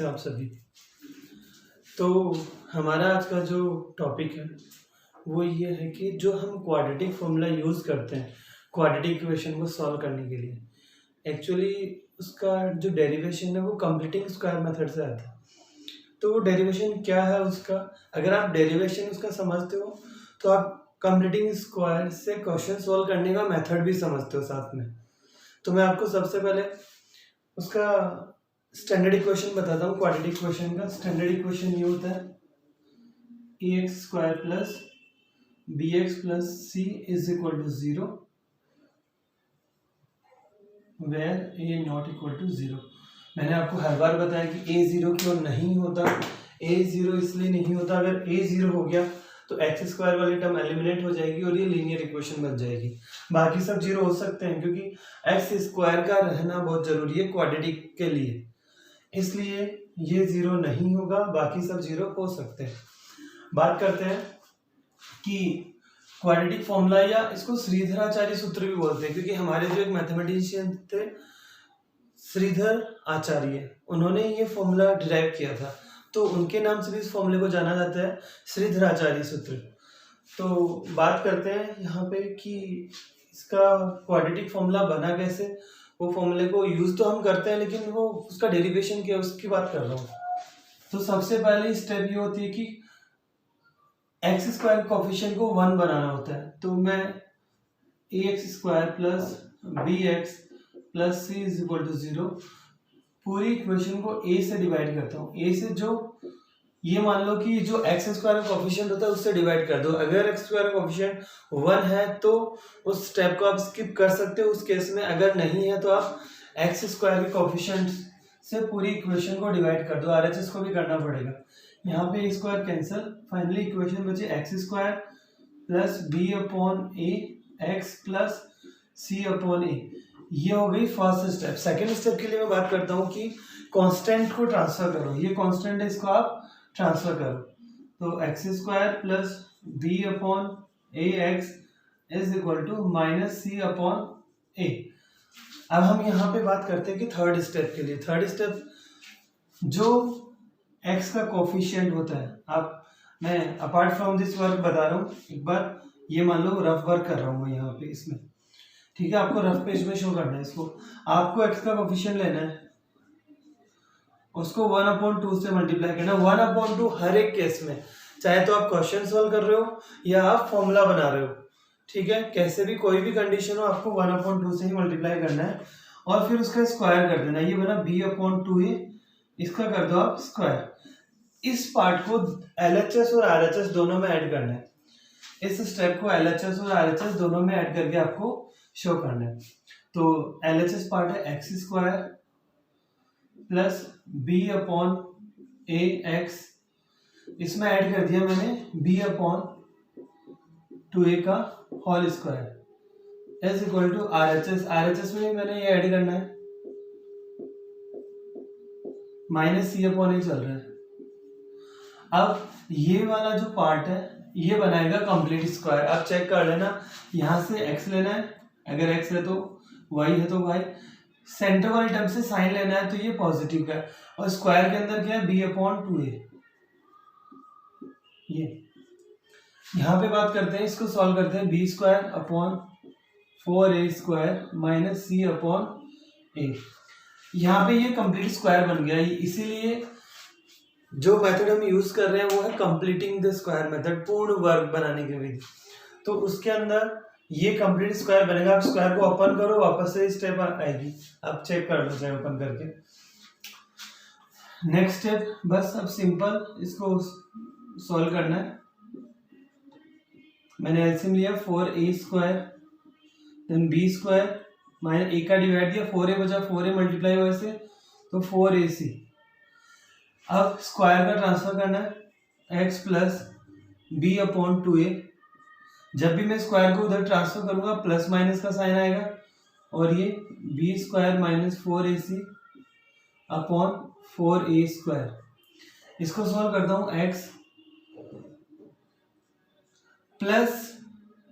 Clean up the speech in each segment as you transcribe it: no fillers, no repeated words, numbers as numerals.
कैसे आप सभी। तो हमारा आज का जो टॉपिक है वो ये है कि जो हम क्वाड्रेटिक फॉर्मूला यूज़ करते हैं क्वाड्रेटिक इक्वेशन को सॉल्व करने के लिए, एक्चुअली उसका जो डेरिवेशन है वो कंप्लीटिंग स्क्वायर मेथड से आता है। तो वो डेरिवेशन क्या है उसका, अगर आप डेरिवेशन उसका समझते हो तो आप कंप्लीटिंग स्क्वायर से क्वेश्चन सॉल्व करने का मेथड भी समझते हो साथ में। तो मैं आपको सबसे पहले उसका स्टैंडर्ड इक्वेशन बताता हूँ। क्वाड्रेटिक इक्वेशन का स्टैंडर्ड इक्वेशन ये होता है ax square plus bx plus c is equal to 0 where a not equal to 0। मैंने आपको हर बार बताया कि a 0 क्यों नहीं होता। a 0 इसलिए नहीं होता, अगर a 0 हो गया तो एक्स स्क्वायर वाली टर्म एलिमिनेट हो जाएगी और ये लीनियर इक्वेशन बन जाएगी। बाकी सब जीरो हो सकते हैं क्योंकि एक्स स्क्वायर का रहना बहुत जरूरी है क्वाड्रेटिक के लिए, इसलिए ये जीरो नहीं होगा, बाकी सब जीरो हो सकते हैं। बात करते हैं कि क्वाड्रेटिक फॉर्मूला या इसको श्रीधराचार्य सूत्र भी बोलते हैं क्योंकि हमारे जो एक मैथमेटिशियन थे श्रीधर आचार्य, उन्होंने ये फॉर्मूला डिराइव किया था, तो उनके नाम से भी इस फॉर्मूले को जाना जाता है श्रीधराचार्य सूत्र। तो बात करते हैं यहाँ पे कि इसका क्वाड्रेटिक फॉर्मूला बना कैसे। वो फॉर्मूले को यूज तो हम करते हैं लेकिन वो उसका डेरिवेशन क्या है उसकी बात कर रहा हूँ। तो सबसे पहले स्टेप ये होती है कि एक्स स्क्वायर कोफिशिएंट को 1 बनाना होता है। तो मैं ax square plus bx plus c is equal to 0 पूरी इक्वेशन को a से डिवाइड करता हूँ। a से जो ये मान लो कि जो एक्स स्क्वायर का कोफिशिएंट होता है उससे डिवाइड कर दो। अगर एक्स स्क्वायर का कोफिशिएंट 1 है तो उस स्टेप को आप स्किप कर सकते हो उस केस में, अगर नहीं है तो आप एक्स स्क्वायर के कोफिशिएंट से पूरी इक्वेशन को डिवाइड कर दो। आरएचएस को भी करना पड़ेगा। यहाँ पे स्क्वायर कैंसिल, फाइनली इक्वेशन बचे x square plus b upon a x plus c upon a. ये हो गई फर्स्ट स्टेप। सेकेंड स्टेप के लिए मैं बात करता हूँ कि कांस्टेंट को ट्रांसफर करो। ये कांस्टेंट है, इसको आप ट्रांसफर करो। तो x square plus b upon a x is equal to minus c upon a. अब हम यहाँ पे बात करते हैं कि थर्ड स्टेप के लिए। थर्ड स्टेप जो एक्स का कोफिशिएंट होता है, मैं अपार्ट फ्रॉम दिस वर्क बता रहा हूँ। एक बार ये मान लो रफ वर्क कर रहा हूँ मैं यहाँ पे इसमें, ठीक है, आपको रफ पेज में शो करना है इसको। आपको एक्स का कोफिशिएंट लेना है, उसको 1/2 से मल्टीप्लाई करना। 1/2 हर एक केस में, चाहे तो आप क्वेश्चन सॉल्व कर रहे हो या आप फॉर्मूला बना रहे हो, ठीक है, कैसे भी कोई भी कंडीशन हो आपको 1/2 से ही मल्टीप्लाई करना है और फिर उसका स्क्वायर कर देना। ये बना b/2a, इसका कर दो आप स्क्वायर। इस पार्ट को LHS और RHS दोनों में ऐड करना है। इस स्टेप को LHS और RHS दोनों में ऐड करके आपको शो करना है। तो LHS पार्ट है x square plus b upon a x, इसमें ऐड कर दिया मैंने b/2a का whole square is equal to RHS। RHS में मैंने ये ऐड करना है, माइनस c अपॉन ए चल रहा है। अब ये वाला जो पार्ट है ये बनाएगा कंप्लीट स्क्वायर। आप चेक कर लेना, यहाँ से x लेना है, अगर x है तो y है तो y, सेंटर वाली टर्म से साइन लेना है तो ये पॉजिटिव का है, और स्क्वायर के अंदर क्या है b/2a। ये यहाँ पे बात करते हैं, इसको सॉल्व करते हैं। b square upon 4a square minus c upon a। यहाँ पे ये कंप्लीट स्क्वायर बन गया, इसीलिए जो मेथड हम यूज कर रहे हैं वो है कंप्लीटिंग द स्क्वायर मेथड, पूर्ण वर्ग बनाने की विधि। तो उसके अंदर ये कंप्लीट स्क्वायर बनेगा। आप स्क्वायर को ओपन करो, वापस से स्टेप आएगी, आप चेक कर लो चाहे ओपन करके। नेक्स्ट स्टेप बस अब सिंपल इसको सॉल्व करना है। मैंने एलसीएम लिया 4a square then b square minus a का डिवाइड दिया, 4a बचा, 4a मल्टीप्लाई हुआ इससे तो 4ac। अब स्क्वायर का ट्रांसफर करना है x प्लस b/2a। जब भी मैं स्क्वायर को उधर ट्रांसफर करूंगा प्लस माइनस का साइन आएगा और ये b square minus 4ac upon 4a square. इसको सॉल्व करता हूँ। x प्लस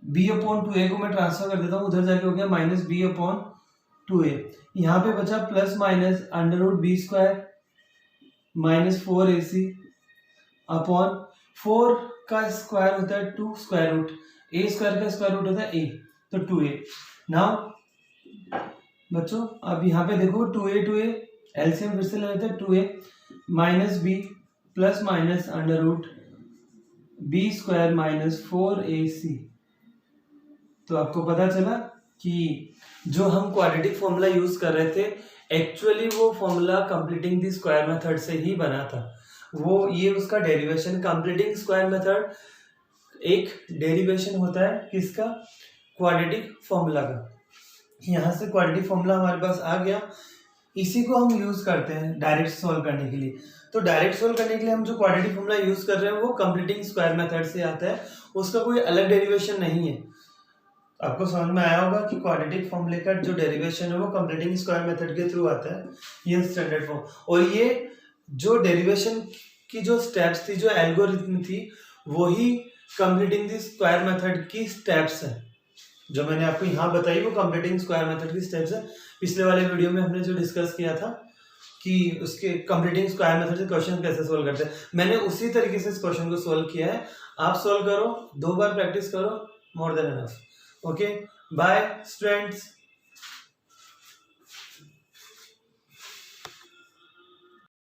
b/2a को मैं ट्रांसफर कर देता हूँ, उधर जाके हो गया माइनस b/2a। यहाँ पे बचा plus minus under root B square minus 4ac upon 4 का स्क्वायर होता है 2 स्क्वायर रूट, ए स्क्वायर का स्क्वायर रूट होता है a, तो 2a। नाउ बच्चों अब यहाँ पे देखो 2a एलसीएम फिर से ले लेते हैं, 2a minus B plus minus under root B square minus 4ac। तो आपको पता चला कि जो हम क्वाड्रेटिक फॉर्मूला यूज कर रहे थे एक्चुअली वो formula completing the square method से ही बना था। वो ये उसका डेरिवेशन, कंप्लीटिंग स्क्वायर मेथड एक डेरिवेशन होता है किसका, क्वाड्रेटिक फॉर्मूला का। यहाँ से क्वाड्रेटिक फॉर्मूला हमारे पास आ गया, इसी को हम यूज करते हैं डायरेक्ट सॉल्व करने के लिए। तो डायरेक्ट सॉल्व करने के लिए हम जो क्वाड्रेटिक फॉर्मूला यूज कर रहे हैं वो कंप्लीटिंग स्क्वायर मेथड से आता है, उसका कोई अलग डेरिवेशन नहीं है। आपको समझ में आया होगा कि क्वाड्रेटिक फॉर्मूले का जो डेरिवेशन है वो कंप्लीटिंग स्क्वायर मेथड के थ्रू आता है, ये स्टैंडर्ड फॉर्म। और ये जो डेरिवेशन की जो स्टेप्स थी, जो एल्गोरिथम थी, वही कंप्लीटिंग द स्क्वायर मेथड की स्टेप्स है। जो मैंने आपको यहाँ बताई वो कंप्लीटिंग स्क्वायर मेथड की स्टेप्स है। पिछले वाले वीडियो में हमने जो डिस्कस किया था कि उसके कंप्लीटिंग स्क्वायर मेथड से क्वेश्चन कैसे सोल्व करते हैं, मैंने उसी तरीके से इस क्वेश्चन को सोल्व किया है। आप सोल्व करो, 2 बार प्रैक्टिस करो, more than enough. Okay, bye students.